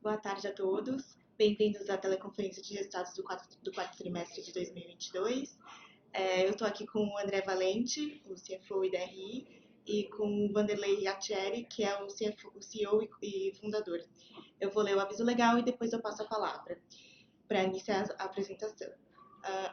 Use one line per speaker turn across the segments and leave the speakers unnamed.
Boa tarde a todos. Bem-vindos à teleconferência de resultados do quarto trimestre de 2022. Eu estou aqui com o André Valente, o CFO e DRI, e com o Vanderlei Yaccieri, que é o CEO e fundador. Eu vou ler o aviso legal e depois eu passo a palavra para iniciar a apresentação.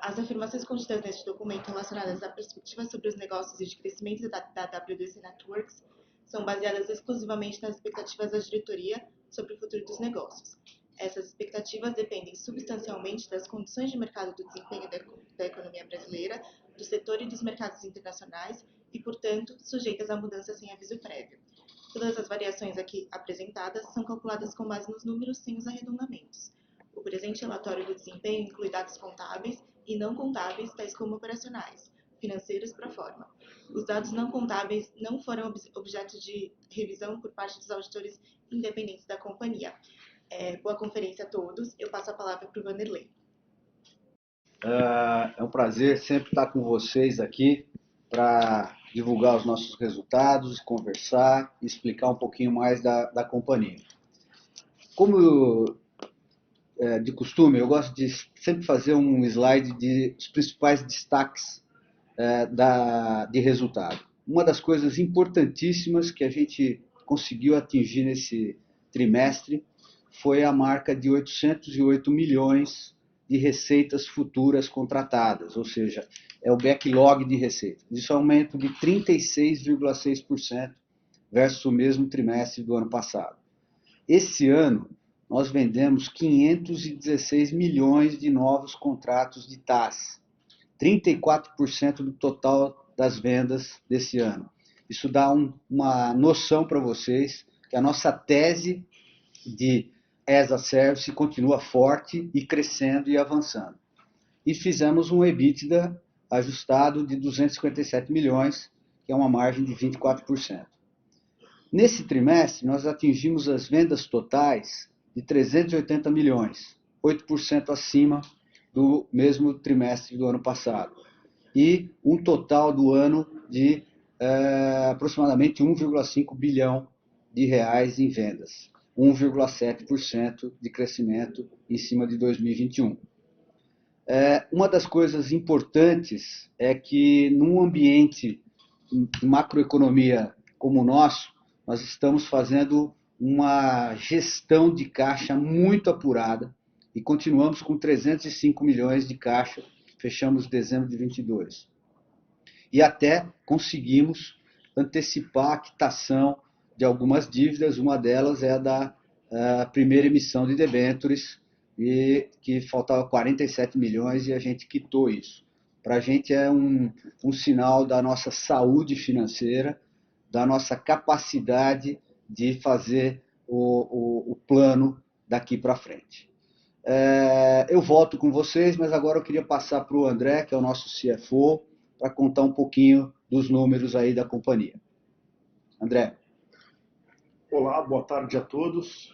As afirmações contidas neste documento relacionadas à perspectiva sobre os negócios e de crescimento da WDC Networks são baseadas exclusivamente nas expectativas da diretoria sobre o futuro dos negócios. Essas expectativas dependem substancialmente das condições de mercado do desempenho da economia brasileira, do setor e dos mercados internacionais e, portanto, sujeitas a mudanças sem aviso prévio. Todas as variações aqui apresentadas são calculadas com base nos números sem os arredondamentos. O presente relatório do desempenho inclui dados contábeis e não contábeis, tais como operacionais, financeiros pro forma. Os dados não contábeis não foram objeto de revisão por parte dos auditores independentes da companhia. Boa conferência a todos. Eu passo a palavra para o Vanderlei.
É um prazer sempre estar com vocês aqui para divulgar os nossos resultados, conversar e explicar um pouquinho mais da companhia. Como de costume, eu gosto de sempre fazer um slide de os principais destaques de resultado. Uma das coisas importantíssimas que a gente conseguiu atingir nesse trimestre foi a marca de 808 milhões de receitas futuras contratadas, ou seja, é o backlog de receitas. Isso é um aumento de 36,6% versus o mesmo trimestre do ano passado. Esse ano, nós vendemos 516 milhões de novos contratos de TAS, 34% do total das vendas desse ano. Isso dá uma noção para vocês que a nossa tese de as a Service continua forte e crescendo e avançando. E fizemos um EBITDA ajustado de 257 milhões, que é uma margem de 24%. Nesse trimestre, nós atingimos as vendas totais de 380 milhões, 8% acima do mesmo trimestre do ano passado. E um total do ano de aproximadamente 1,5 bilhão de reais em vendas. 1,7% de crescimento em cima de 2021. Uma das coisas importantes é que num ambiente de macroeconomia como o nosso, nós estamos fazendo uma gestão de caixa muito apurada e continuamos com 305 milhões de caixa, fechamos dezembro de 22. E até conseguimos antecipar a quitação de algumas dívidas, uma delas é a da primeira emissão de debêntures, e que faltava 47 milhões e a gente quitou isso. Para a gente é um sinal da nossa saúde financeira, da nossa capacidade de fazer o plano daqui para frente. Eu volto com vocês, mas agora eu queria passar para o André, que é o nosso CFO, para contar um pouquinho dos números aí da companhia. André.
Olá, boa tarde a todos.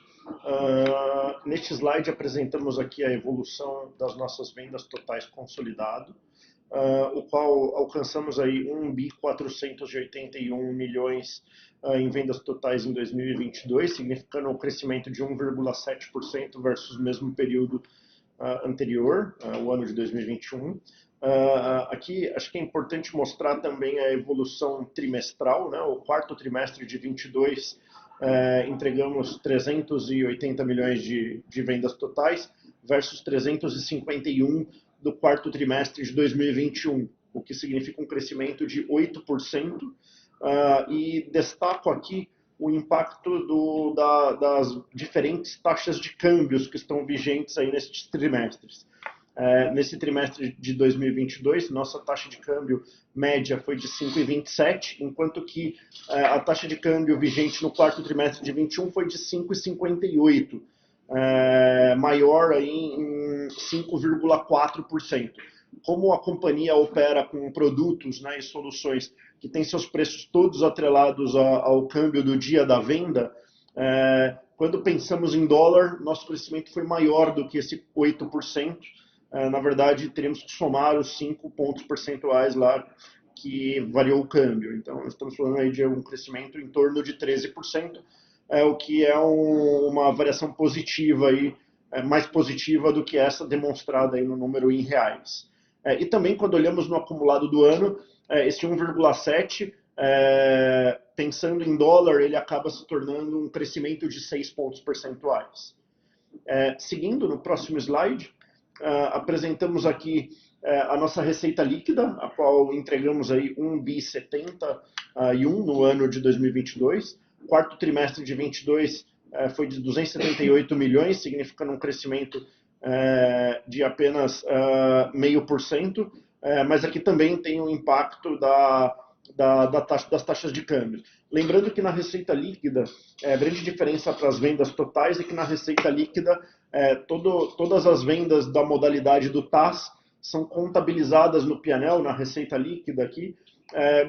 Neste slide apresentamos aqui a evolução das nossas vendas totais consolidado, o qual alcançamos aí 1.481 milhões em vendas totais em 2022, significando um crescimento de 1,7% versus o mesmo período anterior, o ano de 2021. Aqui acho que é importante mostrar também a evolução trimestral, né? O quarto trimestre de 22 entregamos 380 milhões de vendas totais versus 351 do quarto trimestre de 2021, o que significa um crescimento de 8%. E destaco aqui o impacto das diferentes taxas de câmbios que estão vigentes aí nesses trimestres. Nesse trimestre de 2022, nossa taxa de câmbio média foi de 5,27, enquanto que a taxa de câmbio vigente no quarto trimestre de 21 foi de 5,58, maior aí em 5,4%. Como a companhia opera com produtos, né, e soluções que têm seus preços todos atrelados ao câmbio do dia da venda, quando pensamos em dólar, nosso crescimento foi maior do que esse 8%. Na verdade, teríamos que somar os 5 pontos percentuais lá que variou o câmbio. Então, estamos falando aí de um crescimento em torno de 13%, o que é uma variação positiva aí, mais positiva do que essa demonstrada aí no número em reais. E também, quando olhamos no acumulado do ano, esse 1,7, pensando em dólar, ele acaba se tornando um crescimento de 6 pontos percentuais. Seguindo, no próximo slide, apresentamos aqui a nossa receita líquida, a qual entregamos aí 1,71 no ano de 2022. Quarto trimestre de 22 foi de 278 milhões, significando um crescimento de apenas 0,5%, mas aqui também tem um impacto das taxas de câmbio. Lembrando que na receita líquida, a grande diferença para as vendas totais é que na receita líquida, todas as vendas da modalidade do TAS são contabilizadas no P&L, na receita líquida aqui,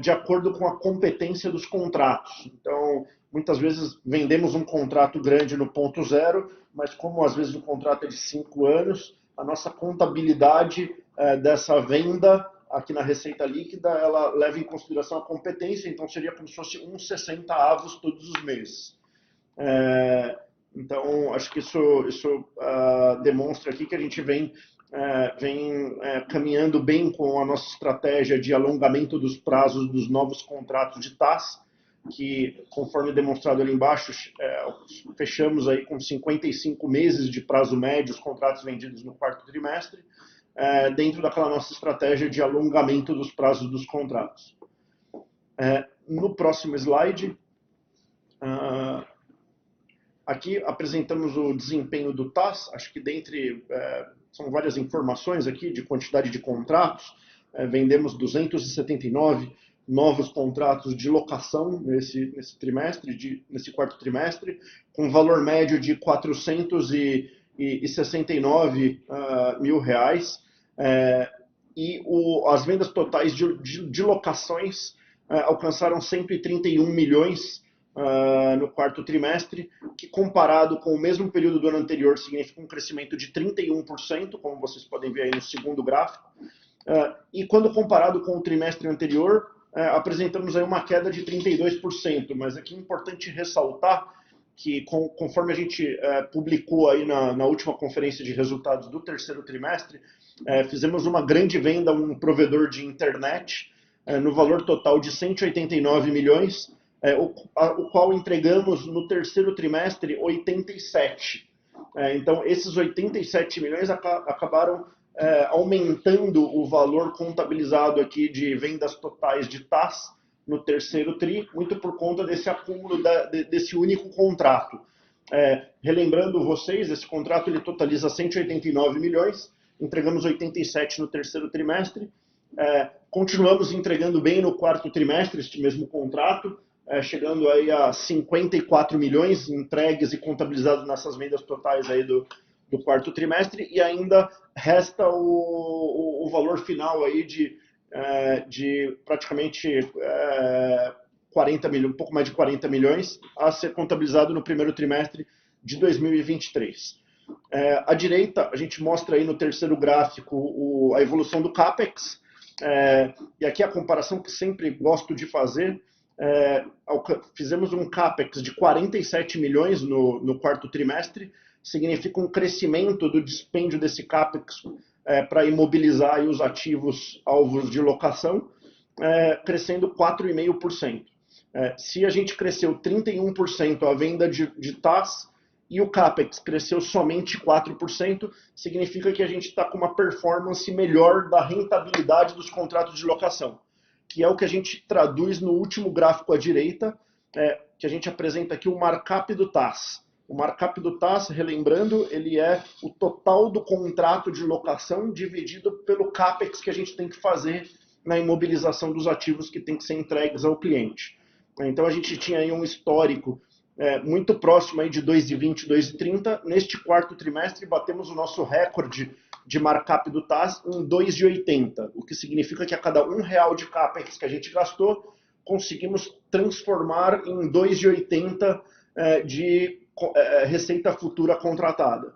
de acordo com a competência dos contratos. Então, muitas vezes vendemos um contrato grande no ponto zero, mas como às vezes o contrato é de 5 anos, a nossa contabilidade dessa venda aqui na receita líquida, ela leva em consideração a competência, então seria como se fosse 1/60 todos os meses. Então, acho que isso demonstra aqui que a gente vem caminhando bem com a nossa estratégia de alongamento dos prazos dos novos contratos de TAS, que, conforme demonstrado ali embaixo, fechamos aí com 55 meses de prazo médio os contratos vendidos no quarto trimestre, dentro daquela nossa estratégia de alongamento dos prazos dos contratos. No próximo slide, aqui apresentamos o desempenho do TAS. Acho que são várias informações aqui de quantidade de contratos. Vendemos 279 novos contratos de locação nesse quarto trimestre, com valor médio de 469 mil reais. E as vendas totais de locações alcançaram 131 milhões no quarto trimestre, que comparado com o mesmo período do ano anterior significa um crescimento de 31%, como vocês podem ver aí no segundo gráfico. E quando comparado com o trimestre anterior, apresentamos aí uma queda de 32%, mas aqui é importante ressaltar que, conforme a gente publicou aí na última conferência de resultados do terceiro trimestre, fizemos uma grande venda a um provedor de internet no valor total de 189 milhões, o qual entregamos no terceiro trimestre 87. Então, esses 87 milhões acabaram aumentando o valor contabilizado aqui de vendas totais de TAS no terceiro TRI, muito por conta desse acúmulo desse único contrato. Relembrando vocês, esse contrato ele totaliza 189 milhões, entregamos 87 no terceiro trimestre, continuamos entregando bem no quarto trimestre este mesmo contrato, chegando aí a 54 milhões entregues e contabilizados nessas vendas totais aí do quarto trimestre, e ainda resta o valor final aí de praticamente 40 milhões, um pouco mais de 40 milhões a ser contabilizado no primeiro trimestre de 2023. À direita, a gente mostra aí no terceiro gráfico a evolução do CAPEX, e aqui a comparação que sempre gosto de fazer. Fizemos um CAPEX de 47 milhões no quarto trimestre, significa um crescimento do dispêndio desse CAPEX para imobilizar aí os ativos alvos de locação, crescendo 4,5%. Se a gente cresceu 31% a venda de TAS e o CAPEX cresceu somente 4%, significa que a gente está com uma performance melhor da rentabilidade dos contratos de locação, que é o que a gente traduz no último gráfico à direita, que a gente apresenta aqui o markup do TAS. O markup do TAS, relembrando, ele é o total do contrato de locação dividido pelo CAPEX que a gente tem que fazer na imobilização dos ativos que tem que ser entregues ao cliente. Então a gente tinha aí um histórico muito próximo aí de 2,20, 2,30. Neste quarto trimestre batemos o nosso recorde de markup do TAS em 2,80, o que significa que a cada R$1 de CAPEX que a gente gastou, conseguimos transformar em 2,80 de receita futura contratada.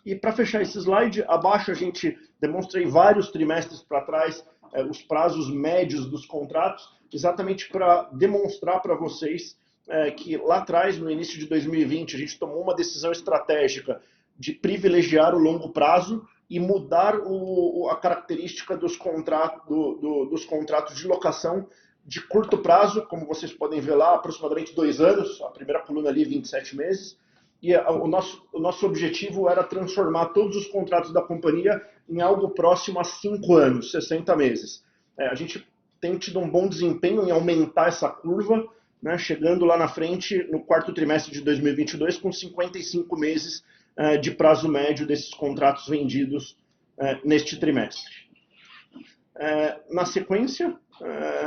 E para fechar esse slide, abaixo a gente demonstra aí vários trimestres para trás os prazos médios dos contratos, exatamente para demonstrar para vocês que lá atrás, no início de 2020, a gente tomou uma decisão estratégica de privilegiar o longo prazo e mudar a característica dos contratos de locação de curto prazo, como vocês podem ver lá, aproximadamente 2 anos, a primeira coluna ali, 27 meses, e o nosso objetivo era transformar todos os contratos da companhia em algo próximo a 5 anos, 60 meses. A gente tem tido um bom desempenho em aumentar essa curva, né, chegando lá na frente, no quarto trimestre de 2022, com 55 meses de prazo médio desses contratos vendidos neste trimestre. Na sequência,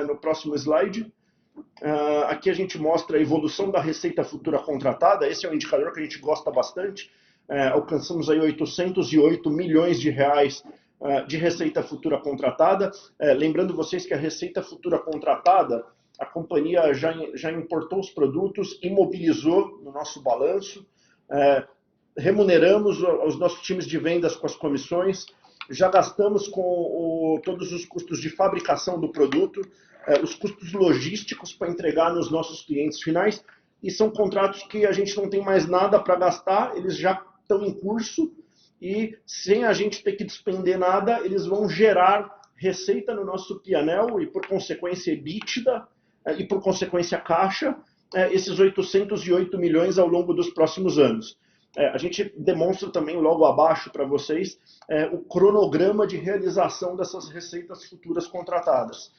no próximo slide, aqui a gente mostra a evolução da receita futura contratada. Esse é um indicador que a gente gosta bastante. Alcançamos aí 808 milhões de reais de receita futura contratada. Lembrando vocês que a receita futura contratada, a companhia já importou os produtos, imobilizou no nosso balanço, remuneramos os nossos times de vendas com as comissões, já gastamos com todos os custos de fabricação do produto, os custos logísticos para entregar nos nossos clientes finais, e são contratos que a gente não tem mais nada para gastar, eles já estão em curso, e sem a gente ter que despender nada, eles vão gerar receita no nosso P&L e, por consequência, EBITDA, e por consequência, caixa, esses 808 milhões ao longo dos próximos anos. A gente demonstra também logo abaixo para vocês o cronograma de realização dessas receitas futuras contratadas.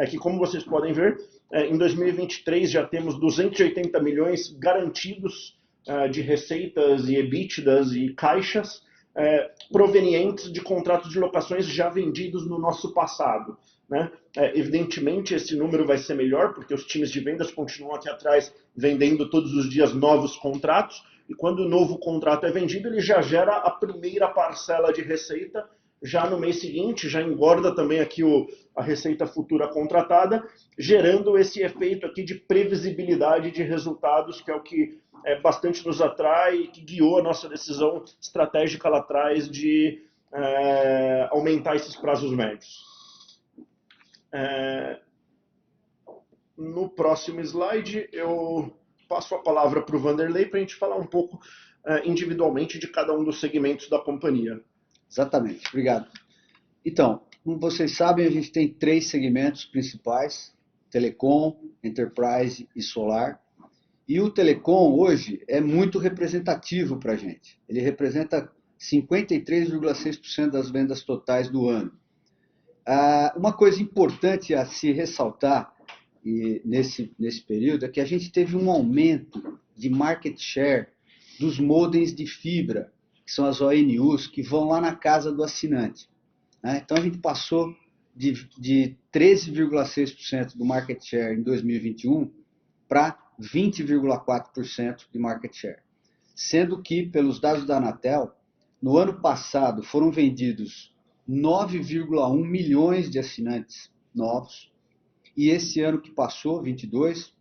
Que, como vocês podem ver, em 2023 já temos 280 milhões garantidos de receitas e EBITDAs e caixas provenientes de contratos de locações já vendidos no nosso passado. Né? Evidentemente, esse número vai ser melhor, porque os times de vendas continuam aqui atrás vendendo todos os dias novos contratos, e quando o novo contrato é vendido, ele já gera a primeira parcela de receita, já no mês seguinte, já engorda também aqui a receita futura contratada, gerando esse efeito aqui de previsibilidade de resultados, que é o que bastante nos atrai e que guiou a nossa decisão estratégica lá atrás de aumentar esses prazos médios. No próximo slide, eu passo a palavra para o Vanderlei para a gente falar um pouco individualmente de cada um dos segmentos da companhia.
Exatamente, obrigado. Então, como vocês sabem, a gente tem 3 segmentos principais: Telecom, Enterprise e Solar. E o Telecom hoje é muito representativo para a gente. Ele representa 53,6% das vendas totais do ano. Uma coisa importante a se ressaltar nesse período é que a gente teve um aumento de market share dos modems de fibra, que são as ONUs, que vão lá na casa do assinante. Né? Então a gente passou de 13,6% do market share em 2021 para 20,4% de market share. Sendo que, pelos dados da Anatel, no ano passado foram vendidos 9,1 milhões de assinantes novos, e esse ano que passou, 22,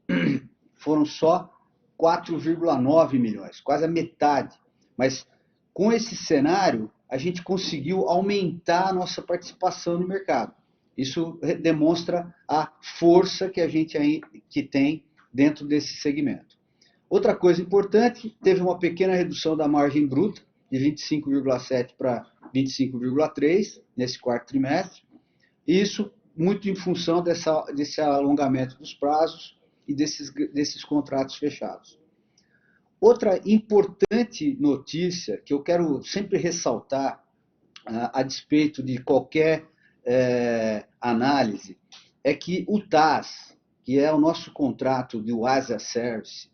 foram só 4,9 milhões, quase a metade. Mas com esse cenário, a gente conseguiu aumentar a nossa participação no mercado. Isso demonstra a força que a gente tem dentro desse segmento. Outra coisa importante, teve uma pequena redução da margem bruta, de 25,7 para 25,3 nesse quarto trimestre. Isso muito em função desse alongamento dos prazos e desses contratos fechados. Outra importante notícia que eu quero sempre ressaltar, a despeito de qualquer análise, é que o TAS, que é o nosso contrato do as a Service,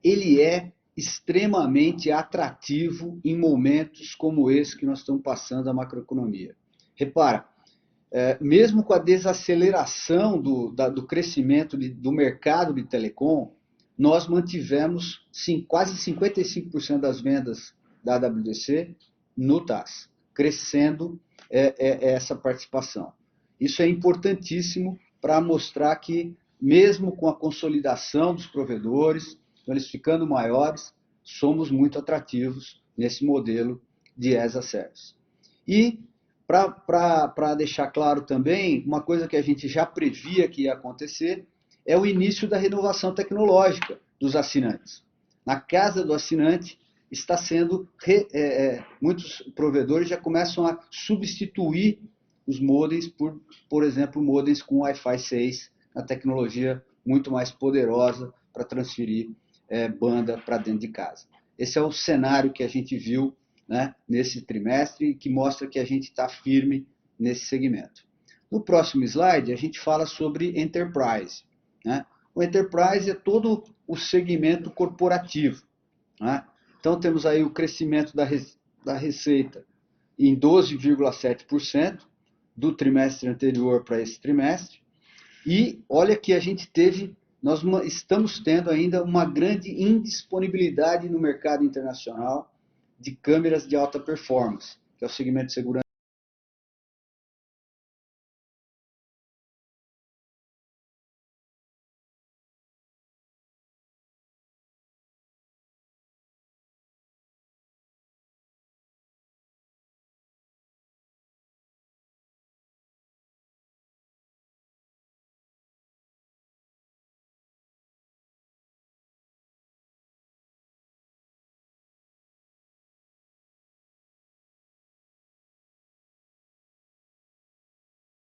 ele é extremamente atrativo em momentos como esse que nós estamos passando a macroeconomia. Repara, mesmo com a desaceleração do crescimento do mercado de telecom, nós mantivemos quase 55% das vendas da AWDC no TAS, crescendo essa participação. Isso é importantíssimo para mostrar que, mesmo com a consolidação dos provedores, eles ficando maiores, somos muito atrativos nesse modelo de as a Service. E, para deixar claro também, uma coisa que a gente já previa que ia acontecer é o início da renovação tecnológica, dos assinantes. Na casa do assinante, está sendo muitos provedores já começam a substituir os modems por exemplo, modems com Wi-Fi 6, a tecnologia muito mais poderosa para transferir banda para dentro de casa. Esse é o cenário que a gente viu, né, nesse trimestre e que mostra que a gente está firme nesse segmento. No próximo slide, a gente fala sobre Enterprise, né? O Enterprise é todo o segmento corporativo, né? Então, temos aí o crescimento da receita em 12,7% do trimestre anterior para esse trimestre. E olha que nós estamos tendo ainda uma grande indisponibilidade no mercado internacional de câmeras de alta performance, que é o segmento de segurança.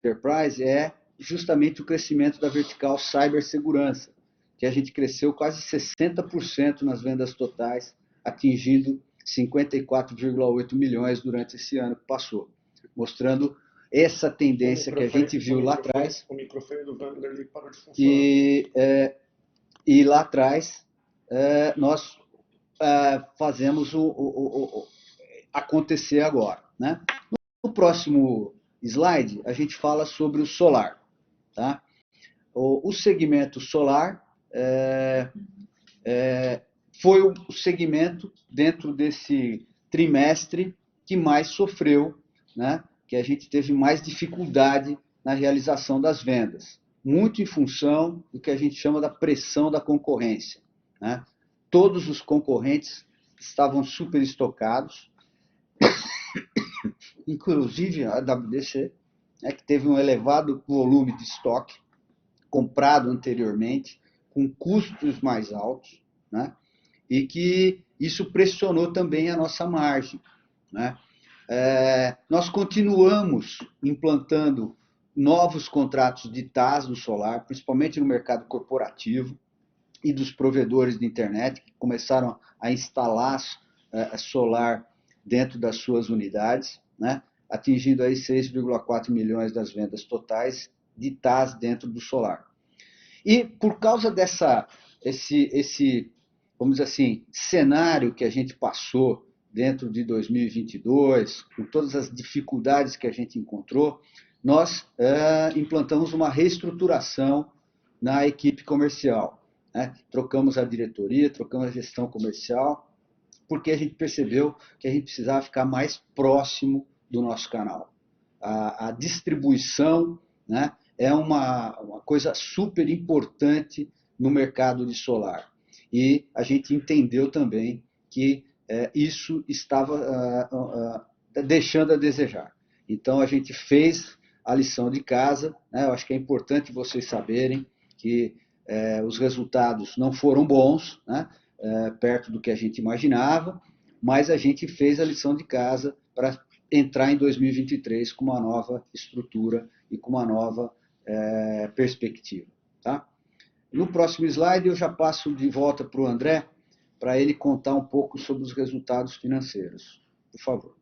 Enterprise é justamente o crescimento da vertical cibersegurança, que a gente cresceu quase 60% nas vendas totais, atingindo 54,8 milhões durante esse ano que passou, mostrando essa tendência que a gente viu lá atrás.
O microfone do Vanderlei parou de funcionar.
E lá atrás nós fazemos acontecer agora, né? No próximo slide, a gente fala sobre o solar. Tá? O segmento solar foi o segmento dentro desse trimestre que mais sofreu, né? Que a gente teve mais dificuldade na realização das vendas, muito em função do que a gente chama da pressão da concorrência, né? Todos os concorrentes estavam super estocados, inclusive a WDC, que teve um elevado volume de estoque comprado anteriormente, com custos mais altos, né? E que isso pressionou também a nossa margem, né? Nós continuamos implantando novos contratos de TaaS no solar, principalmente no mercado corporativo e dos provedores de internet, que começaram a instalar solar dentro das suas unidades, né? Atingindo aí 6,4 milhões das vendas totais de TaaS dentro do solar. E por causa vamos dizer assim, cenário que a gente passou dentro de 2022, com todas as dificuldades que a gente encontrou, nós implantamos uma reestruturação na equipe comercial, né? Trocamos a diretoria, trocamos a gestão comercial, porque a gente percebeu que a gente precisava ficar mais próximo do nosso canal. A distribuição, né, é uma coisa super importante no mercado de solar. E a gente entendeu também que isso estava deixando a desejar. Então, a gente fez a lição de casa, né? Eu acho que é importante vocês saberem que os resultados não foram bons, né? Perto do que a gente imaginava, mas a gente fez a lição de casa para entrar em 2023 com uma nova estrutura e com uma nova perspectiva. Tá? No próximo slide, eu já passo de volta para o André, para ele contar um pouco sobre os resultados financeiros. Por favor.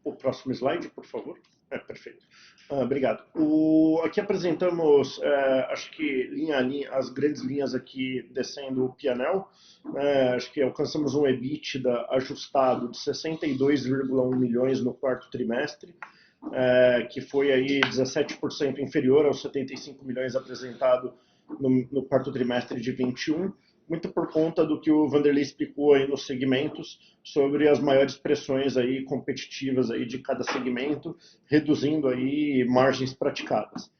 O próximo slide, por favor. Perfeito. Obrigado. Aqui apresentamos, acho que linha a linha, as grandes linhas aqui descendo o P&L. Acho que alcançamos um EBITDA ajustado de 62,1 milhões no quarto trimestre, que foi aí 17% inferior aos 75 milhões apresentado no quarto trimestre de 21, muito por conta do que o Vanderlei explicou aí nos segmentos sobre as maiores pressões aí competitivas aí de cada segmento, reduzindo aí margens praticadas.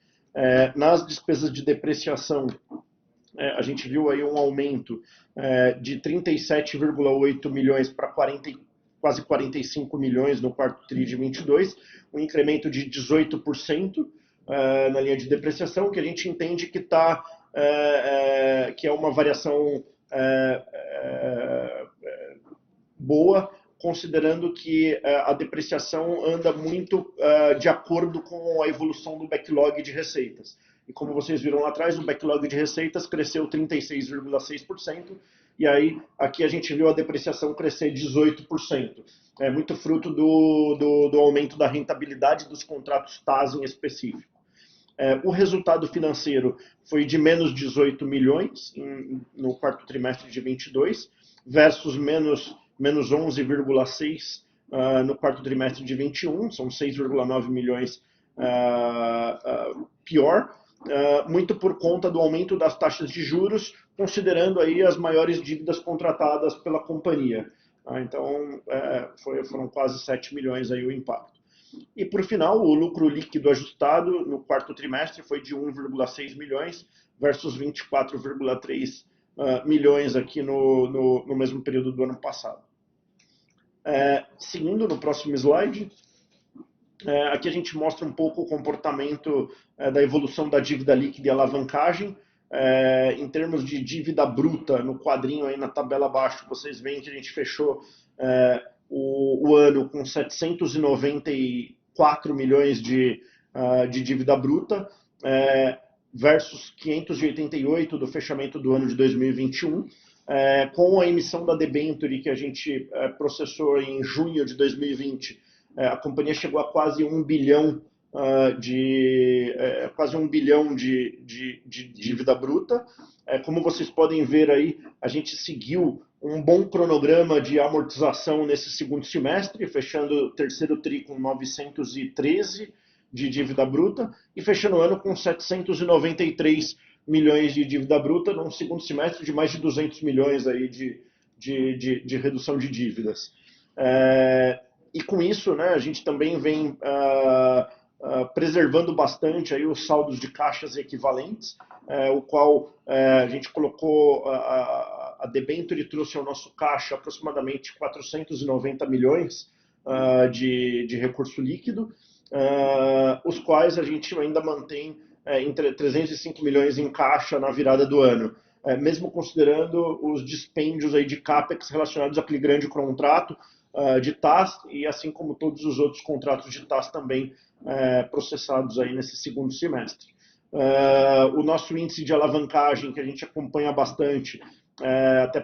Nas despesas de depreciação, a gente viu aí um aumento de 37,8 milhões para quase 45 milhões no quarto tri de 22, um incremento de 18%, na linha de depreciação, que a gente entende que que é uma variação boa, considerando que a depreciação anda muito de acordo com a evolução do backlog de receitas. E como vocês viram lá atrás, o backlog de receitas cresceu 36,6%, e aí aqui a gente viu a depreciação crescer 18%. É muito fruto do aumento da rentabilidade dos contratos TAS em específico. O resultado financeiro foi de menos 18 milhões no quarto trimestre de 22, versus menos 11,6 no quarto trimestre de 21, são 6,9 milhões pior, muito por conta do aumento das taxas de juros, considerando aí as maiores dívidas contratadas pela companhia. Então, foram quase 7 milhões aí o impacto. E, por final, o lucro líquido ajustado no quarto trimestre foi de 1,6 milhões versus 24,3 milhões aqui no mesmo período do ano passado. Seguindo no próximo slide, aqui a gente mostra um pouco o comportamento da evolução da dívida líquida e alavancagem. Em termos de dívida bruta, no quadrinho aí na tabela abaixo, vocês veem que a gente fechou o ano com 794 milhões de dívida bruta, versus 588 do fechamento do ano de 2021, com a emissão da debenture que a gente processou em junho de 2020, a companhia chegou a quase 1 bilhão de dívida bruta. Como vocês podem ver aí, a gente seguiu um bom cronograma de amortização nesse segundo semestre, fechando o terceiro tri com 913 de dívida bruta e fechando o ano com 793 milhões de dívida bruta, num segundo semestre de mais de 200 milhões aí de redução de dívidas. E com isso, né, a gente também vem preservando bastante aí os saldos de caixas equivalentes, o qual a gente colocou a debenture trouxe ao nosso caixa aproximadamente 490 milhões de recurso líquido, os quais a gente ainda mantém entre 305 milhões em caixa na virada do ano, mesmo considerando os dispêndios aí de CAPEX relacionados àquele grande contrato de TAS, e assim como todos os outros contratos de TAS também processados aí nesse segundo semestre. O nosso índice de alavancagem, que a gente acompanha bastante, até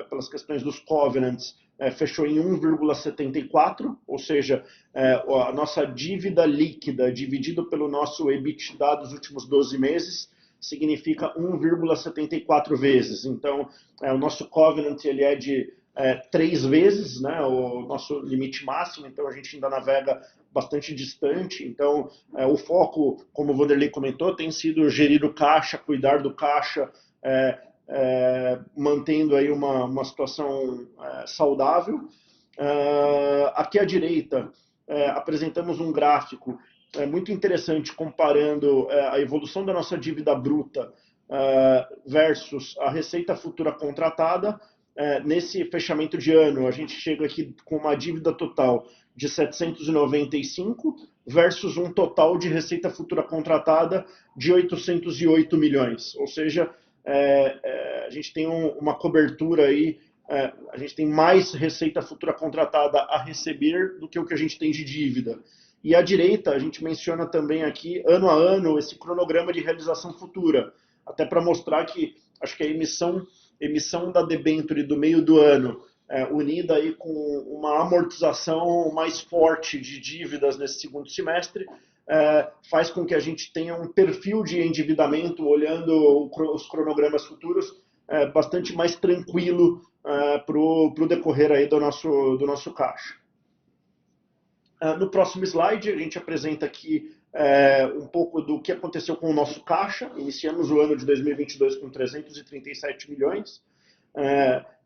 pelas questões dos covenants, fechou em 1,74, ou seja, a nossa dívida líquida dividido pelo nosso EBITDA dos últimos 12 meses significa 1,74 vezes. Então, o nosso covenant ele é de 3 vezes, né, o nosso limite máximo, então a gente ainda navega bastante distante. Então, o foco, como o Vanderlei comentou, tem sido gerir o caixa, cuidar do caixa, mantendo aí uma situação saudável. Aqui à direita, apresentamos um gráfico muito interessante comparando a evolução da nossa dívida bruta versus a receita futura contratada. Nesse fechamento de ano, a gente chega aqui com uma dívida total de 795 versus um total de receita futura contratada de 808 milhões. Ou seja, a gente tem uma cobertura aí, a gente tem mais receita futura contratada a receber do que o que a gente tem de dívida. E à direita, a gente menciona também aqui, ano a ano, esse cronograma de realização futura, até para mostrar que acho que a emissão da debenture do meio do ano, unida aí com uma amortização mais forte de dívidas nesse segundo semestre, faz com que a gente tenha um perfil de endividamento, olhando os cronogramas futuros, bastante mais tranquilo para o decorrer aí do nosso caixa. No próximo slide, a gente apresenta aqui um pouco do que aconteceu com o nosso caixa. Iniciamos o ano de 2022 com 337 milhões.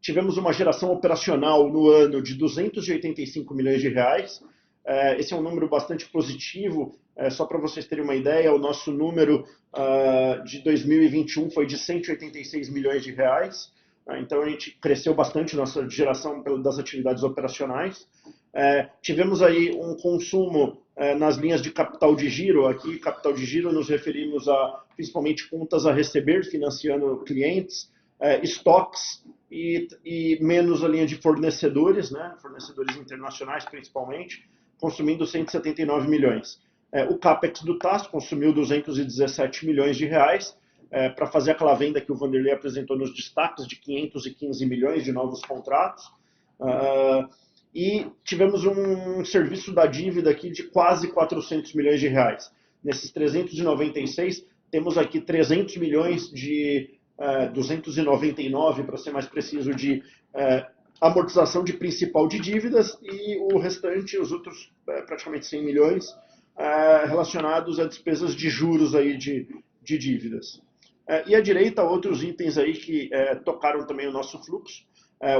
Tivemos uma geração operacional no ano de 285 milhões de reais. Esse é um número bastante positivo. Só para vocês terem uma ideia, o nosso número de 2021 foi de 186 milhões de reais. Então a gente cresceu bastante nossa geração das atividades operacionais. Tivemos aí um consumo nas linhas de capital de giro. Aqui, capital de giro, nos referimos a principalmente contas a receber, financiando clientes, estoques e menos a linha de fornecedores, né, fornecedores internacionais principalmente, consumindo 179 milhões. O CAPEX do TAS consumiu 217 milhões de reais, para fazer aquela venda que o Vanderlei apresentou nos destaques de 515 milhões de novos contratos. E tivemos um serviço da dívida aqui de quase 400 milhões de reais. Nesses 396, temos aqui 300 milhões de 299, para ser mais preciso, de amortização de principal de dívidas e o restante, os outros praticamente 100 milhões, relacionados a despesas de juros aí de dívidas. E à direita, outros itens aí que tocaram também o nosso fluxo.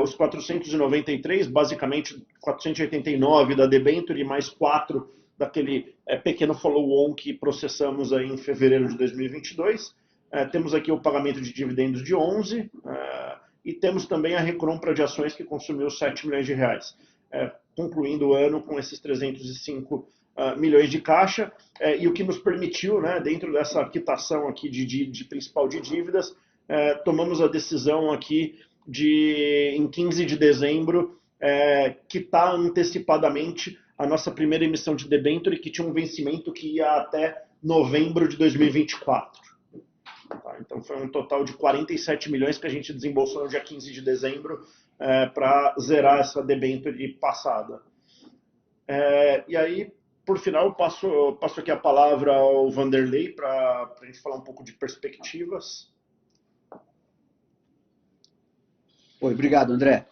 Os 493, basicamente 489 da debênture, mais 4 daquele pequeno follow-on que processamos aí em fevereiro de 2022. Temos aqui o pagamento de dividendos de 11, e temos também a recompra de ações que consumiu 7 milhões de reais, concluindo o ano com esses 305 milhões de caixa, e o que nos permitiu, né, dentro dessa quitação aqui de principal de dívidas, tomamos a decisão aqui de, em 15 de dezembro, quitar antecipadamente a nossa primeira emissão de debênture, que tinha um vencimento que ia até novembro de 2024. Tá? Então foi um total de 47 milhões que a gente desembolsou no dia 15 de dezembro para zerar essa debênture passada. E aí, por final, passo aqui a palavra ao Vanderlei para a gente falar um pouco de perspectivas.
Oi, obrigado, André.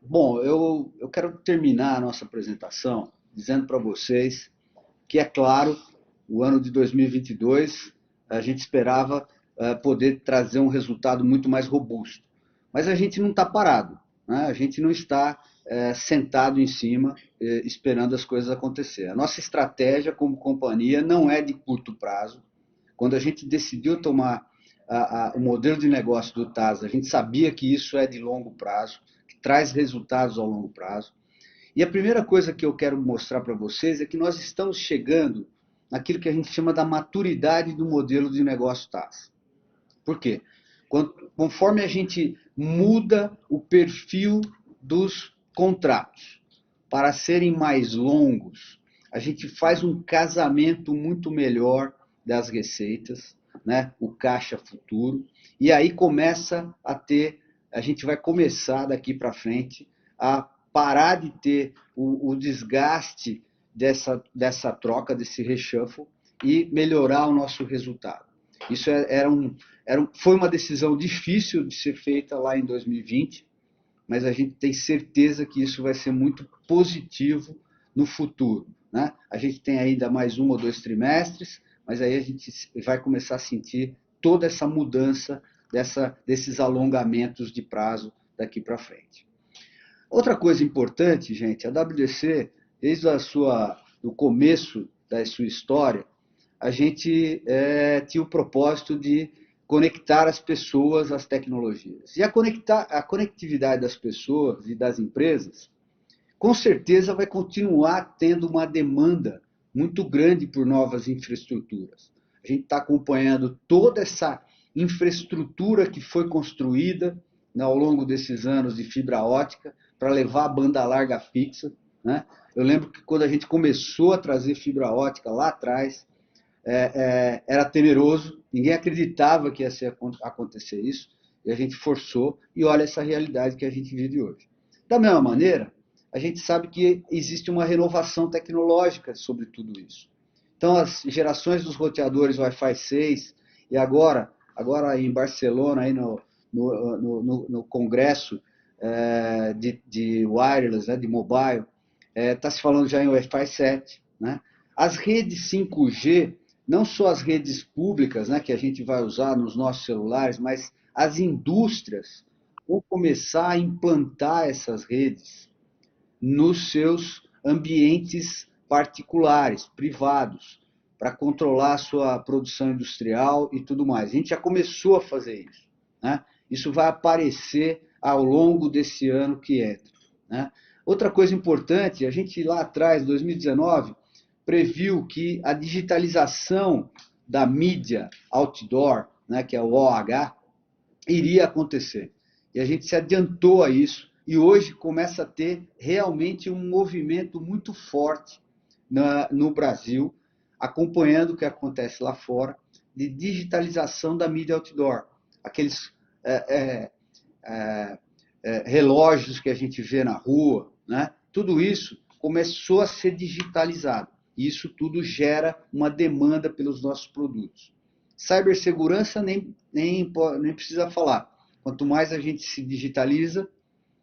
Bom, eu quero terminar a nossa apresentação dizendo para vocês que, é claro, o ano de 2022 a gente esperava poder trazer um resultado muito mais robusto. Mas a gente não está parado, né? A gente não está sentado em cima esperando as coisas acontecerem. A nossa estratégia como companhia não é de curto prazo. Quando a gente decidiu tomar o modelo de negócio do TAS, a gente sabia que isso é de longo prazo, que traz resultados ao longo prazo. E a primeira coisa que eu quero mostrar para vocês é que nós estamos chegando naquilo que a gente chama da maturidade do modelo de negócio TAS. Por quê? Conforme a gente muda o perfil dos contratos para serem mais longos, a gente faz um casamento muito melhor das receitas, né? O caixa futuro, e aí a gente vai começar daqui para frente a parar de ter o desgaste dessa troca, desse reshuffle, e melhorar o nosso resultado. Isso foi uma decisão difícil de ser feita lá em 2020, mas a gente tem certeza que isso vai ser muito positivo no futuro, né? A gente tem ainda mais 1 ou 2 trimestres, mas aí a gente vai começar a sentir toda essa mudança desses alongamentos de prazo daqui para frente. Outra coisa importante, gente, a WDC, desde o começo da sua história, a gente tinha o propósito de conectar as pessoas às tecnologias. E a conectividade das pessoas e das empresas, com certeza vai continuar tendo uma demanda muito grande por novas infraestruturas. A gente está acompanhando toda essa infraestrutura que foi construída ao longo desses anos de fibra ótica para levar a banda larga fixa, né? Eu lembro que quando a gente começou a trazer fibra ótica lá atrás, era temeroso, ninguém acreditava que ia acontecer isso, e a gente forçou, e olha essa realidade que a gente vive hoje. Da mesma maneira, a gente sabe que existe uma renovação tecnológica sobre tudo isso. Então, as gerações dos roteadores Wi-Fi 6, e agora em Barcelona, aí no congresso de wireless, né, de mobile, está se falando já em Wi-Fi 7. Né? As redes 5G, não só as redes públicas, né, que a gente vai usar nos nossos celulares, mas as indústrias vão começar a implantar essas redes nos seus ambientes particulares, privados, para controlar a sua produção industrial e tudo mais. A gente já começou a fazer isso. Né? Isso vai aparecer ao longo desse ano que entra. Né? Outra coisa importante, a gente lá atrás, 2019, previu que a digitalização da mídia outdoor, né, que é o OH, iria acontecer. E a gente se adiantou a isso e hoje começa a ter realmente um movimento muito forte no Brasil, acompanhando o que acontece lá fora, de digitalização da mídia outdoor. Aqueles relógios que a gente vê na rua, né? Tudo isso começou a ser digitalizado. E isso tudo gera uma demanda pelos nossos produtos. Cibersegurança nem precisa falar. Quanto mais a gente se digitaliza,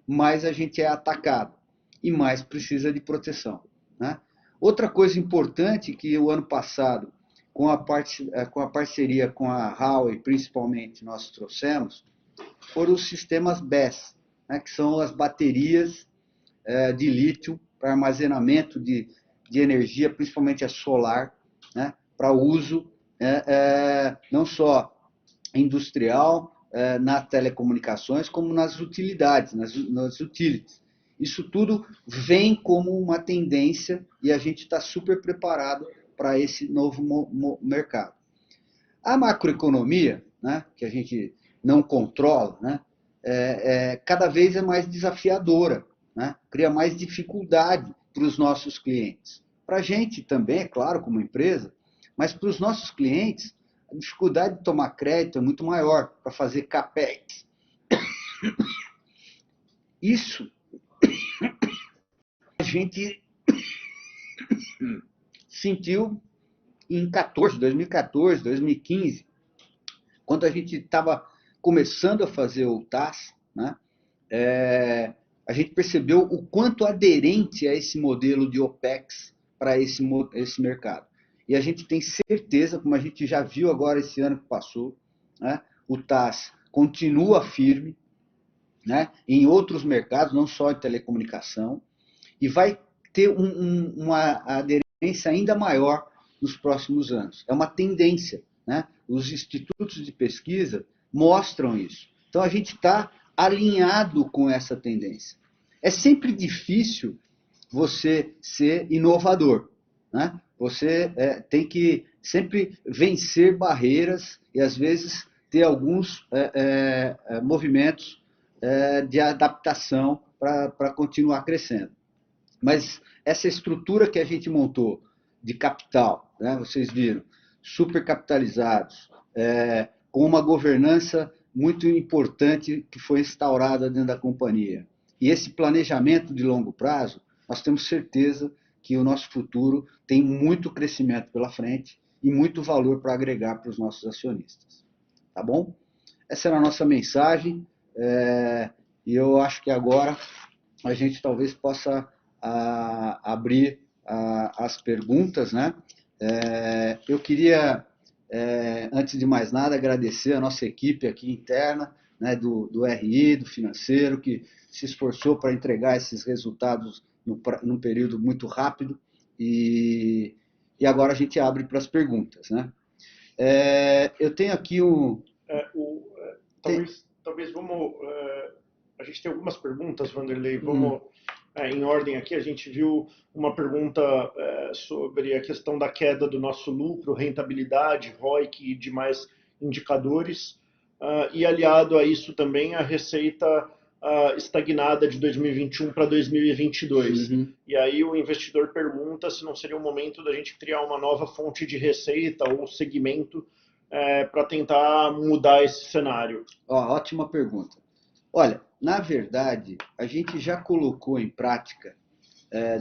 mais a gente é atacado e mais precisa de proteção, né? Outra coisa importante que o ano passado, com a parceria com a Huawei, principalmente, nós trouxemos, foram os sistemas BESS, né, que são as baterias de lítio para armazenamento de energia, principalmente a solar, né, para uso não só industrial, nas telecomunicações, como nas utilidades, nas utilities. Isso tudo vem como uma tendência e a gente está super preparado para esse novo mercado. A macroeconomia, né, que a gente não controla, né, cada vez é mais desafiadora, né, cria mais dificuldade para os nossos clientes. Para a gente também, é claro, como empresa, mas para os nossos clientes, a dificuldade de tomar crédito é muito maior para fazer CAPEX. Isso a gente sentiu em 2014, 2015, quando a gente estava começando a fazer o TAS, né? A gente percebeu o quanto aderente é esse modelo de OPEX para esse mercado. E a gente tem certeza, como a gente já viu agora esse ano que passou, né? O TAS continua firme, né? Em outros mercados, não só em telecomunicação, e vai ter uma aderência ainda maior nos próximos anos. É uma tendência, né? Os institutos de pesquisa mostram isso. Então, a gente está alinhado com essa tendência. É sempre difícil você ser inovador, né? Você tem que sempre vencer barreiras e, às vezes, ter alguns movimentos de adaptação para continuar crescendo. Mas essa estrutura que a gente montou de capital, né, vocês viram, super capitalizados, com uma governança muito importante que foi instaurada dentro da companhia. E esse planejamento de longo prazo, nós temos certeza que o nosso futuro tem muito crescimento pela frente e muito valor para agregar para os nossos acionistas. Tá bom? Essa era a nossa mensagem, e eu acho que agora a gente talvez possa abrir as perguntas, né? Eu queria, antes de mais nada, agradecer a nossa equipe aqui interna, né, do RI, do financeiro, que se esforçou para entregar esses resultados num período muito rápido, e agora a gente abre para as perguntas, né? Eu tenho aqui
talvez vamos... a gente tem algumas perguntas, Vanderlei, vamos... em ordem aqui, a gente viu uma pergunta sobre a questão da queda do nosso lucro, rentabilidade, ROIC e demais indicadores, e aliado a isso também a receita estagnada de 2021 para 2022. E aí o investidor pergunta se não seria o momento da gente criar uma nova fonte de receita ou segmento para tentar mudar esse cenário.
Ótima pergunta. Olha, na verdade, a gente já colocou em prática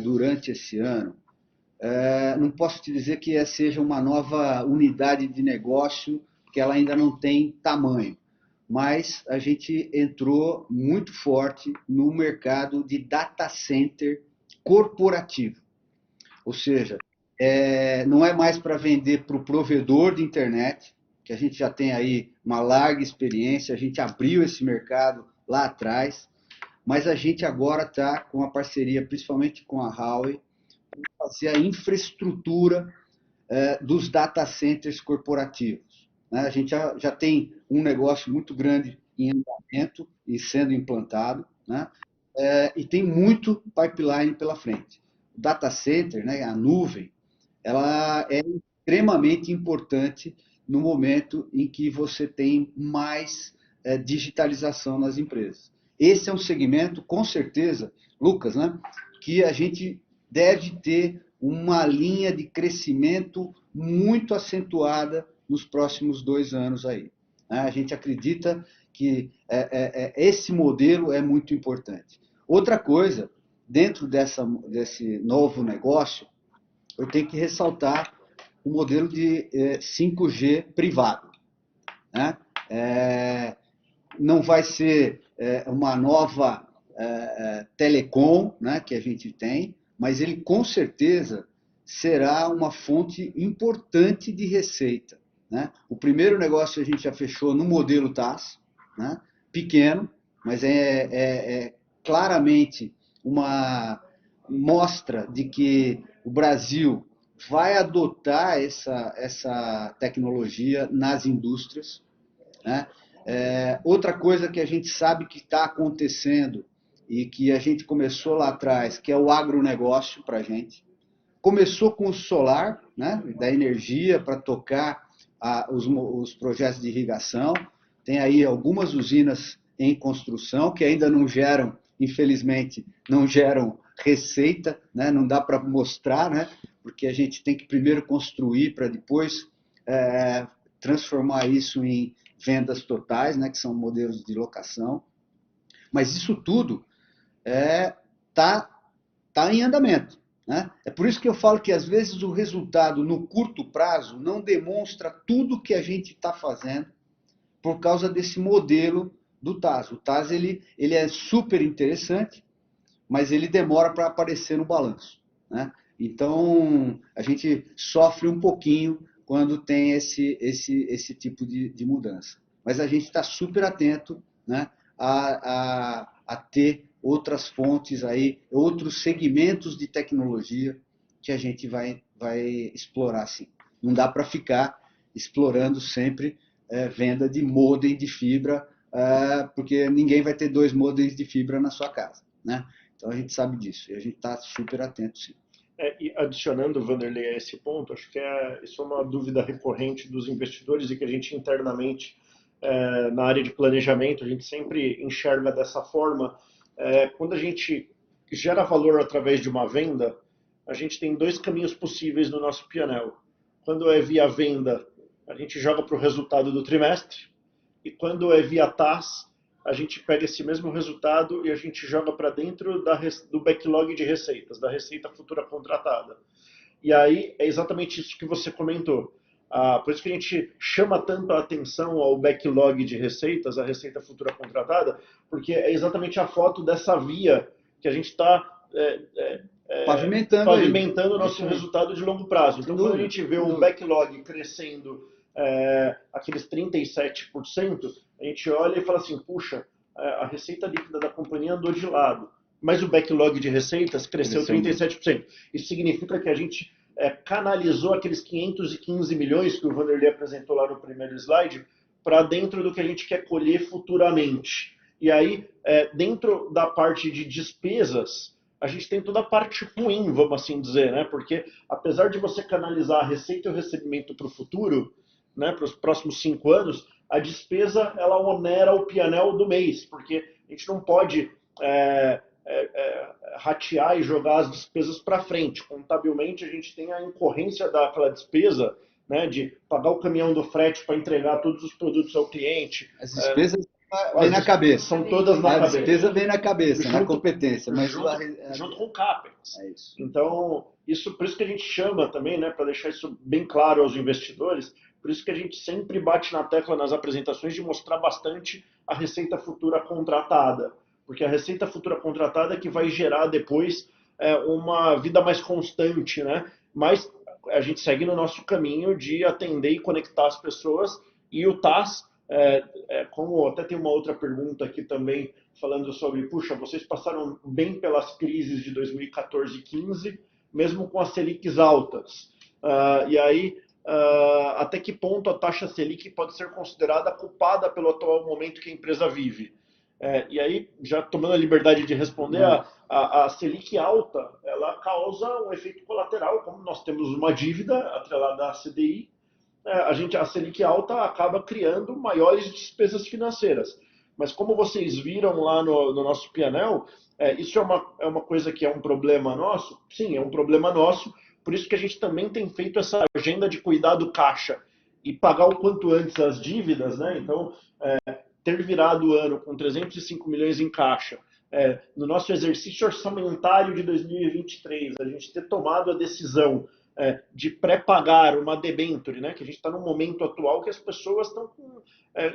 durante esse ano, não posso te dizer que seja uma nova unidade de negócio, porque ela ainda não tem tamanho, mas a gente entrou muito forte no mercado de data center corporativo. Ou seja, não é mais para vender para o provedor de internet, que a gente já tem aí uma larga experiência, a gente abriu esse mercado lá atrás, mas a gente agora está com uma parceria, principalmente com a Huawei, para fazer a infraestrutura dos data centers corporativos, né? A gente já tem um negócio muito grande em andamento e sendo implantado, né? E tem muito pipeline pela frente. O data center, né, a nuvem, ela é extremamente importante no momento em que você tem mais digitalização nas empresas. Esse é um segmento, com certeza, Lucas, né, que a gente deve ter uma linha de crescimento muito acentuada nos próximos 2 anos aí. A gente acredita que esse modelo é muito importante. Outra coisa, dentro desse novo negócio, eu tenho que ressaltar o modelo de 5G privado. Né? Não vai ser uma nova telecom, né, que a gente tem, mas ele com certeza será uma fonte importante de receita. Né? O primeiro negócio a gente já fechou no modelo TAS, né? Pequeno, mas é claramente uma mostra de que o Brasil vai adotar essa tecnologia nas indústrias. Né? Outra coisa que a gente sabe que está acontecendo e que a gente começou lá atrás, que é o agronegócio para a gente. Começou com o solar, né, da energia para tocar os projetos de irrigação. Tem aí algumas usinas em construção que ainda não geram, infelizmente, não geram receita, né, não dá para mostrar, né, porque a gente tem que primeiro construir para depois transformar isso em vendas totais, né, que são modelos de locação. Mas isso tudo tá em andamento. Né? É por isso que eu falo que às vezes o resultado no curto prazo não demonstra tudo que a gente está fazendo por causa desse modelo do TAS. O TAS ele é super interessante, mas ele demora para aparecer no balanço. Né? Então a gente sofre um pouquinho quando tem esse tipo de mudança. Mas a gente está super atento, né, a ter outras fontes aí, outros segmentos de tecnologia que a gente vai explorar sim. Não dá para ficar explorando sempre venda de modem de fibra, porque ninguém vai ter 2 modems de fibra na sua casa. Né? Então a gente sabe disso e a gente está super atento sim.
E adicionando, Vanderlei, a esse ponto, acho que isso é uma dúvida recorrente dos investidores e que a gente internamente, na área de planejamento, a gente sempre enxerga dessa forma. Quando a gente gera valor através de uma venda, a gente tem 2 caminhos possíveis no nosso P&L. Quando é via venda, a gente joga para o resultado do trimestre, e quando é via TAS, a gente pega esse mesmo resultado e a gente joga para dentro do backlog de receitas, da receita futura contratada. E aí é exatamente isso que você comentou. Por isso que a gente chama tanto a atenção ao backlog de receitas, a receita futura contratada, porque é exatamente a foto dessa via que a gente está pavimentando o nosso resultado de longo prazo. Então, quando a gente vê o backlog crescendo aqueles 37%, a gente olha e fala assim, puxa, a receita líquida da companhia andou de lado, mas o backlog de receitas cresceu 37%. Isso significa que a gente canalizou aqueles 515 milhões que o Vanderlei apresentou lá no primeiro slide para dentro do que a gente quer colher futuramente. E aí, dentro da parte de despesas, a gente tem toda a parte ruim, vamos assim dizer, né? Porque apesar de você canalizar a receita e o recebimento para o futuro, né, para os próximos 5 anos, a despesa ela onera o P&L do mês, porque a gente não pode ratear e jogar as despesas para frente. Contabilmente, a gente tem a incorrência daquela despesa, né, de pagar o caminhão do frete para entregar todos os produtos ao cliente.
As despesas vêm na cabeça.
São todas na cabeça.
A despesa vem na cabeça, na competência. Mas
junto com o CAPEX.
É isso.
Então, por isso que a gente chama também, né, para deixar isso bem claro aos investidores, por isso que a gente sempre bate na tecla nas apresentações de mostrar bastante a receita futura contratada. Porque a receita futura contratada é que vai gerar depois uma vida mais constante, né? Mas a gente segue no nosso caminho de atender e conectar as pessoas, e o TAS, como até tem uma outra pergunta aqui também, falando sobre, puxa, vocês passaram bem pelas crises de 2014 e 15, mesmo com as Selics altas. E aí, até que ponto a taxa Selic pode ser considerada culpada pelo atual momento que a empresa vive? E aí, já tomando a liberdade de responder, a Selic alta, ela causa um efeito colateral, como nós temos uma dívida atrelada à CDI, a Selic alta acaba criando maiores despesas financeiras. Mas como vocês viram lá no nosso P&L, isso é uma coisa que é um problema nosso? Sim, é um problema nosso, por isso que a gente também tem feito essa agenda de cuidar do caixa e pagar o quanto antes as dívidas, né? Então, ter virado o ano com 305 milhões em caixa, no nosso exercício orçamentário de 2023, a gente ter tomado a decisão de pré-pagar uma debênture, né? Que a gente está num momento atual que as pessoas estão com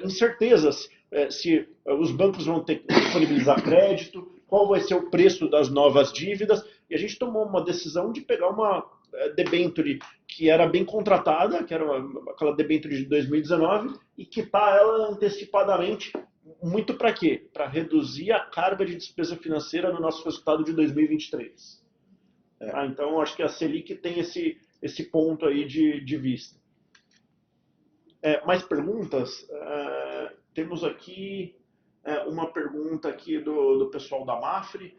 incertezas se os bancos vão ter que disponibilizar crédito, qual vai ser o preço das novas dívidas, e a gente tomou uma decisão de pegar uma debênture que era bem contratada, que era aquela debênture de 2019, e quitar ela antecipadamente. Muito para quê? Para reduzir a carga de despesa financeira no nosso resultado de 2023. Então, acho que a Selic tem esse ponto aí de vista. Mais perguntas? Temos aqui uma pergunta aqui do pessoal da Mafre.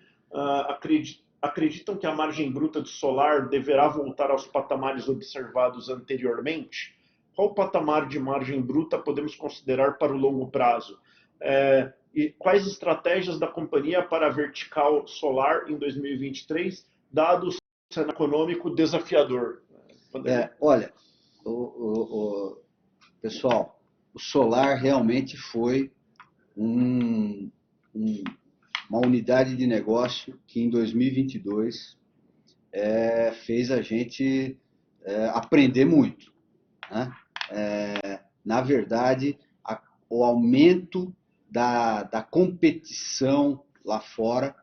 Acreditam que a margem bruta de solar deverá voltar aos patamares observados anteriormente? Qual patamar de margem bruta podemos considerar para o longo prazo? E quais estratégias da companhia para a vertical solar em 2023, dado o cenário econômico desafiador?
Olha, pessoal, o solar realmente foi uma unidade de negócio que em 2022 fez a gente aprender muito, né? Na verdade, o aumento da competição lá fora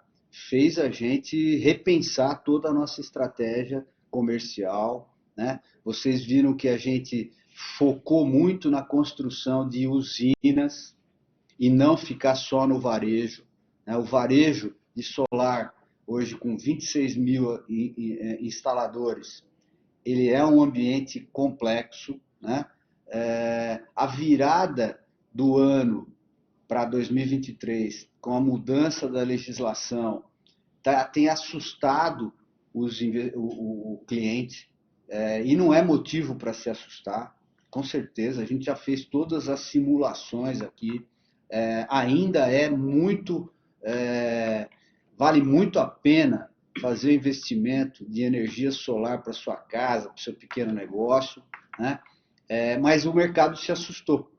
fez a gente repensar toda a nossa estratégia comercial, né? Vocês viram que a gente focou muito na construção de usinas e não ficar só no varejo, né? O varejo de solar, hoje com 26 mil instaladores, ele é um ambiente complexo, né? A virada do ano para 2023, com a mudança da legislação, tem assustado o cliente, e não é motivo para se assustar, com certeza. A gente já fez todas as simulações aqui, ainda vale muito a pena fazer investimento de energia solar para sua casa, para o seu pequeno negócio, né? Mas o mercado se assustou,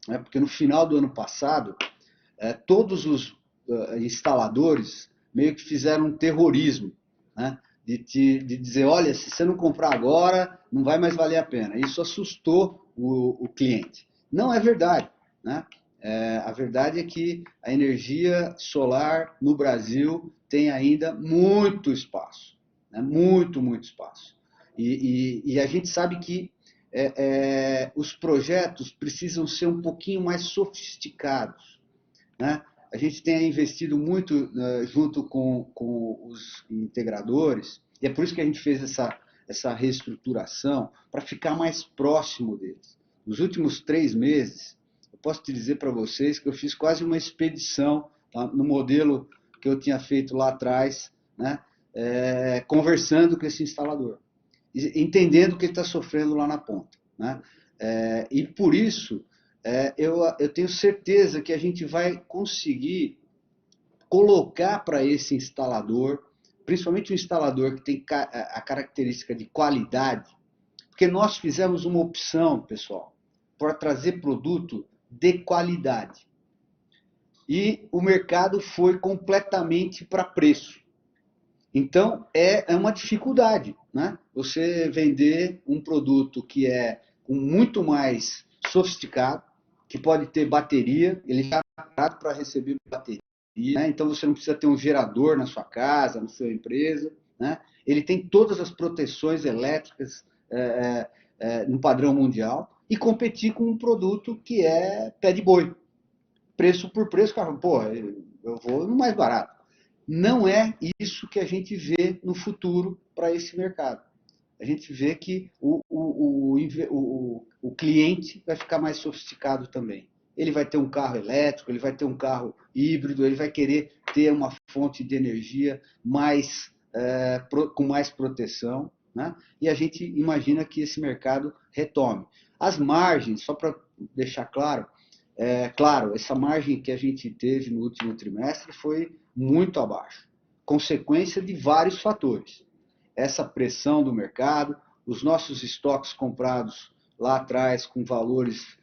né? Porque no final do ano passado, todos os instaladores meio que fizeram um terrorismo, né? De dizer, olha, se você não comprar agora, não vai mais valer a pena. Isso assustou o cliente. Não é verdade, né? A verdade é que a energia solar no Brasil tem ainda muito espaço, né? Muito espaço. E a gente sabe que os projetos precisam ser um pouquinho mais sofisticados, né? A gente tem investido muito junto com os integradores, e é por isso que a gente fez essa reestruturação, para ficar mais próximo deles. Nos últimos 3 meses, eu posso te dizer para vocês que eu fiz quase uma expedição, tá, no modelo que eu tinha feito lá atrás, né, conversando com esse instalador, entendendo o que ele está sofrendo lá na ponta, né? E por isso, eu tenho certeza que a gente vai conseguir colocar para esse instalador, principalmente o instalador que tem a característica de qualidade, porque nós fizemos uma opção, pessoal, para trazer produto de qualidade. E o mercado foi completamente para preço. Então, é uma dificuldade, né? Você vender um produto que é muito mais sofisticado, que pode ter bateria, ele já está preparado para receber bateria, né? Então você não precisa ter um gerador na sua casa, na sua empresa, né? Ele tem todas as proteções elétricas no padrão mundial, e competir com um produto que é pé de boi. Preço por preço, cara, pô, eu vou no mais barato. Não é isso que a gente vê no futuro para esse mercado. A gente vê que o cliente vai ficar mais sofisticado também. Ele vai ter um carro elétrico, ele vai ter um carro híbrido, ele vai querer ter uma fonte de energia mais com mais proteção, né? E a gente imagina que esse mercado retome. As margens, só para deixar claro, claro, essa margem que a gente teve no último trimestre foi muito abaixo, consequência de vários fatores. Essa pressão do mercado, os nossos estoques comprados lá atrás com valores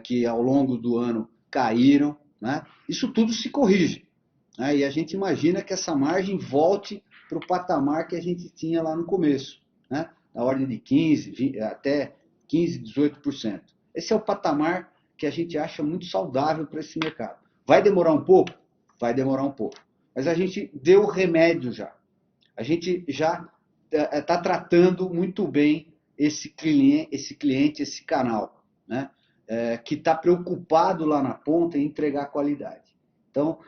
que ao longo do ano caíram, né? Isso tudo se corrige, né? E a gente imagina que essa margem volte para o patamar que a gente tinha lá no começo, né? Na ordem de 15, 20, até 15, 18%. Esse é o patamar que a gente acha muito saudável para esse mercado. Vai demorar um pouco? Vai demorar um pouco. Mas a gente deu remédio já. A gente já está tratando muito bem esse cliente, esse canal, né? Que está preocupado lá na ponta em entregar qualidade. Então,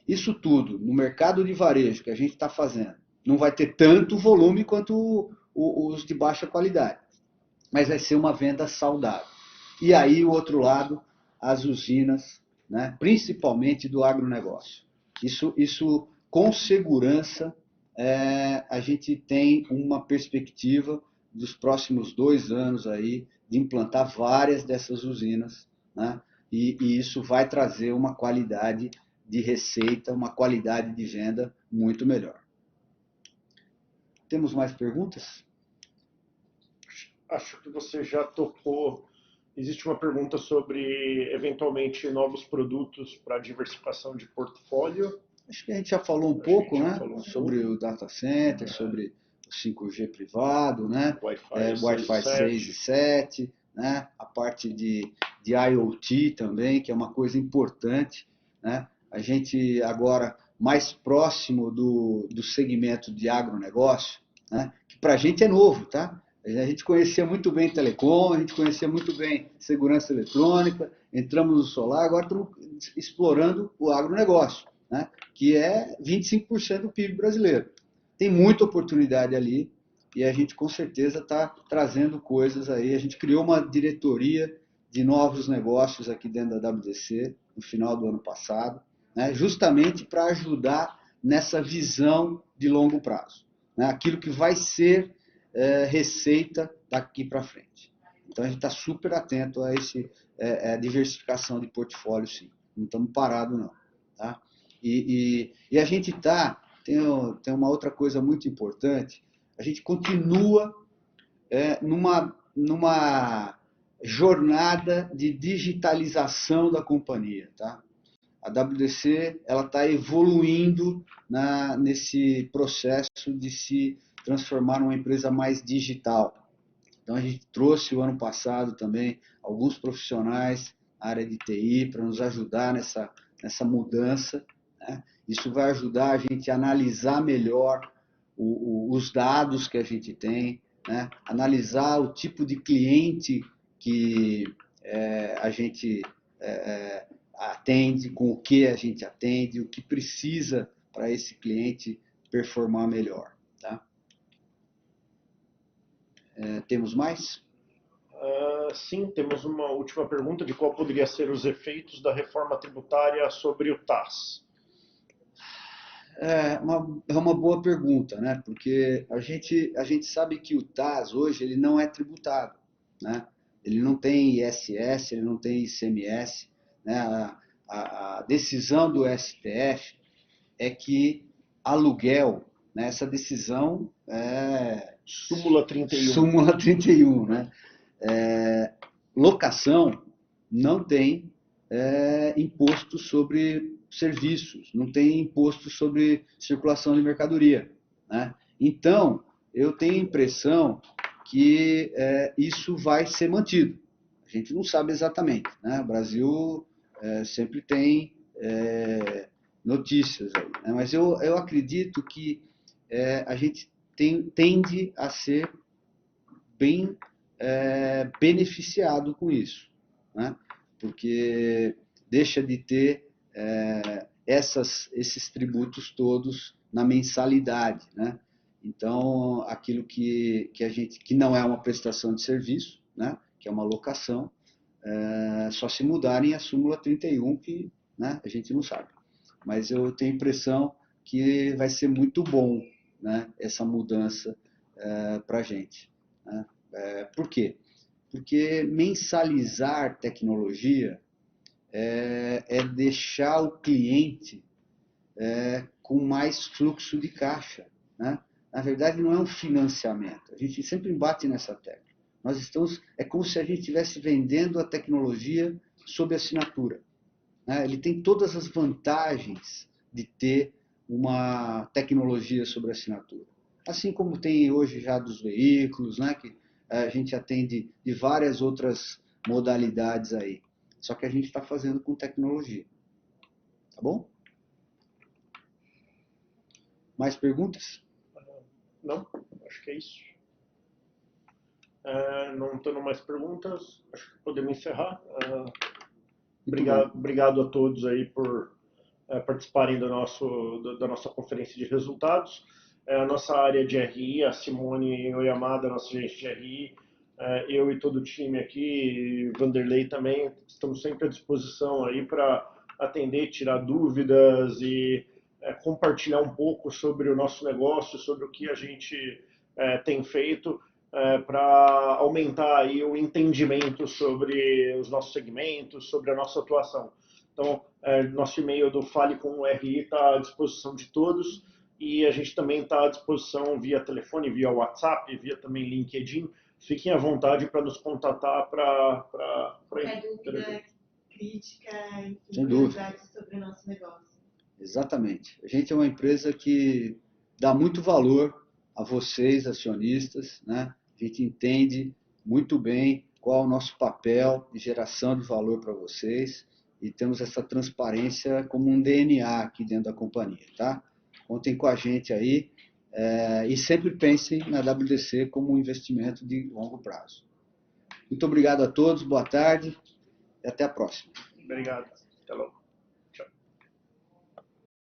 isso tudo no mercado de varejo que a gente está fazendo, não vai ter tanto volume quanto os de baixa qualidade, mas vai ser uma venda saudável. E aí, o outro lado, as usinas, né, principalmente do agronegócio. Isso com segurança, a gente tem uma perspectiva dos próximos 2 anos aí de implantar várias dessas usinas, né, e isso vai trazer uma qualidade de receita, uma qualidade de venda muito melhor. Temos mais perguntas?
Acho que você já tocou. Existe uma pergunta sobre, eventualmente, novos produtos para diversificação de portfólio.
Acho que a gente já falou um pouco, né? Sobre o data center, sobre o 5G privado, né? Wi-Fi 6 e 7, né? A parte de IoT também, que é uma coisa importante, né? A gente agora mais próximo do segmento de agronegócio, né? Que para a gente é novo, tá? A gente conhecia muito bem telecom, a gente conhecia muito bem segurança eletrônica, entramos no solar, agora estamos explorando o agronegócio, né? Que é 25% do PIB brasileiro. Tem muita oportunidade ali e a gente com certeza está trazendo coisas aí. A gente criou uma diretoria de novos negócios aqui dentro da WDC no final do ano passado, né? Justamente para ajudar nessa visão de longo prazo, né? Aquilo que vai ser receita daqui para frente. Então a gente está super atento a essa diversificação de portfólio, sim. Não estamos parados, não. Tá? E a gente tem uma outra coisa muito importante, a gente continua numa jornada de digitalização da companhia. Tá? A WDC está evoluindo nesse processo de se transformar numa empresa mais digital. Então a gente trouxe o ano passado também alguns profissionais na área de TI para nos ajudar nessa mudança, né? Isso vai ajudar a gente a analisar melhor os dados que a gente tem, né? Analisar o tipo de cliente que a gente atende, com o que a gente atende, o que precisa para esse cliente performar melhor. Tá? Temos mais?
Sim, temos uma última pergunta de qual poderia ser os efeitos da reforma tributária sobre o TAS.
É uma boa pergunta, né? Porque a gente sabe que o TAS hoje ele não é tributado, né? Ele não tem ISS, ele não tem ICMS, né? A decisão do STF é que aluguel, né? Essa decisão é
Súmula 31.
Súmula 31, né? Locação não tem imposto sobre serviços, não tem imposto sobre circulação de mercadoria, né? Então, eu tenho a impressão que isso vai ser mantido. A gente não sabe exatamente, né? O Brasil sempre tem notícias aí, né? Mas eu acredito que a gente tende a ser bem beneficiado com isso, né? Porque deixa de ter esses tributos todos na mensalidade, né? Então, aquilo que não é uma prestação de serviço, né? Que é uma locação, só se mudarem a súmula 31, que, né, a gente não sabe. Mas eu tenho a impressão que vai ser muito bom né, essa mudança para a gente. Né? Por quê? Porque mensalizar tecnologia é deixar o cliente com mais fluxo de caixa. Né? Na verdade, não é um financiamento. A gente sempre bate nessa tecla. É como se a gente estivesse vendendo a tecnologia sob assinatura. Né? Ele tem todas as vantagens de ter uma tecnologia sobre assinatura. Assim como tem hoje já dos veículos, né? Que a gente atende de várias outras modalidades aí. Só que a gente está fazendo com tecnologia. Tá bom? Mais perguntas?
Não, acho que é isso. Não tendo mais perguntas, acho que podemos encerrar. Obrigado a todos aí por participarem da nossa conferência de resultados. A nossa área de RI, a Simone Oyamada, nossa gerente de RI, eu e todo o time aqui, Vanderlei também, estamos sempre à disposição aí para atender, tirar dúvidas e compartilhar um pouco sobre o nosso negócio, sobre o que a gente tem feito para aumentar aí o entendimento sobre os nossos segmentos, sobre a nossa atuação. Então, nosso e-mail do Fale com o RI está à disposição de todos e a gente também está à disposição via telefone, via WhatsApp, via também LinkedIn. Fiquem à vontade para nos contatar para
qualquer dúvida, crítica,
sem
curiosidades sobre o nosso negócio.
Exatamente. A gente é uma empresa que dá muito valor a vocês, acionistas, né? A gente entende muito bem qual é o nosso papel de geração de valor para vocês e temos essa transparência como um DNA aqui dentro da companhia, tá? Contem com a gente aí e sempre pensem na WDC como um investimento de longo prazo. Muito obrigado a todos, boa tarde e até a próxima.
Obrigado. Até logo.